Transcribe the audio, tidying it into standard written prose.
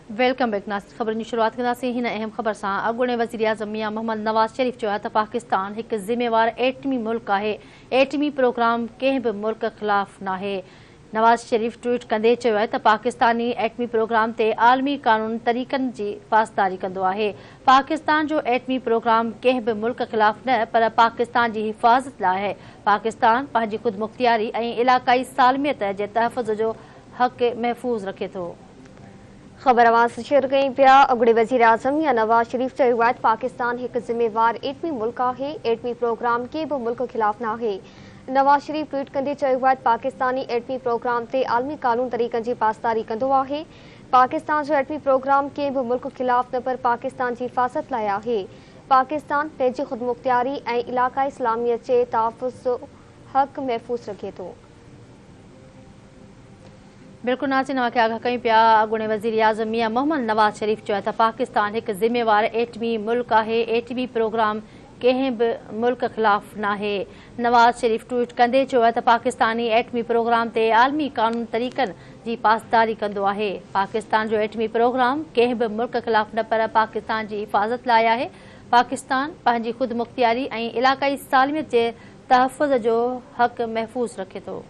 Welcome back. Nashik ख़बरनि जी शुरूआत कंदासीं हिन अहम ख़बर सां। अॻूणे वज़ीर आज़म मियां मोहम्मद नवाज़ शरीफ़ चयो आहे त पाकिस्तान हिकु ज़िम्मेवार एटमी मुल्क आहे। एटमी प्रोग्राम कंहिं बि मुल्क ख़िलाफ़ नाहे। नवाज़ शरीफ़ ट्वीट कंदे चयो आहे त पाकिस्तानी एटमी प्रोग्राम ते आलमी क़ानून तरीक़नि जी पासदारी कंदो आहे। पाकिस्तान जो एटमी प्रोग्राम कंहिं बि मुल्क ख़िलाफ़ न पर पाकिस्तान जी हिफ़ाज़त लाइ आहे। पाकिस्तान पंहिंजी ख़ुदमुख़्तियारी ऐं इलाक़ाई सालमियत जे तहफ़ुज़ जो हक़ महफ़ूज़ रखे थो। ख़बर आवाज़ शेयर कई पिया। अॻूणे वज़ीर आज़म मियां नवाज़ शरीफ़ चयो आहे त पाकिस्तान हिकु ज़िम्मेवार एटमी मुल्क आहे। एटमी प्रोग्राम कंहिं बि मुल्क ख़िलाफ़ नाहे। नवाज़ शरीफ़ ट्वीट कंदे चयो आहे त पाकिस्तानी एटमी प्रोग्राम ते आलमी क़ानून तरीक़नि जी पासदारी कंदो आहे। पाकिस्तान जो एटमी प्रोग्राम कंहिं बि मुल्क ख़िलाफ़ न पर पाकिस्तान जी हिफ़ाज़त लाइ आहे। पाकिस्तान पंहिंजी ख़ुदमुख़्तियारी ऐं इलाक़ाई इस्लामियत जे तहफ़ुज़ जो हक़ महफ़ूज़ रखे थो। बिल्कुल नाज़रीन, खे आगाह कयूं पिया। अॻूणे वज़ीर आज़म मियां मोहम्मद नवाज़ शरीफ़ चयो आहे त पाकिस्तान हिकु ज़िम्मेवार एटमी मुल्क आहे। एटमी प्रोग्राम कंहिं बि मुल्क ख़िलाफ़ नाहे। नवाज़ शरीफ़ ट्वीट कंदे चयो आहे त पाकिस्तानी एटमी प्रोग्राम ते आलमी क़ानून तरीक़नि जी पासदारी कंदो आहे। पाकिस्तान जो एटमी प्रोग्राम कंहिं बि मुल्क ख़िलाफ़ न पर पाकिस्तान जी हिफ़ाज़त लाइ आहे। पाकिस्तान पंहिंजी ख़ुदमुख़्तियारी ऐं इलाक़ाई सालमियत जे तहफ़ुज़ जो हक़ महफ़ूज़ रखे थो।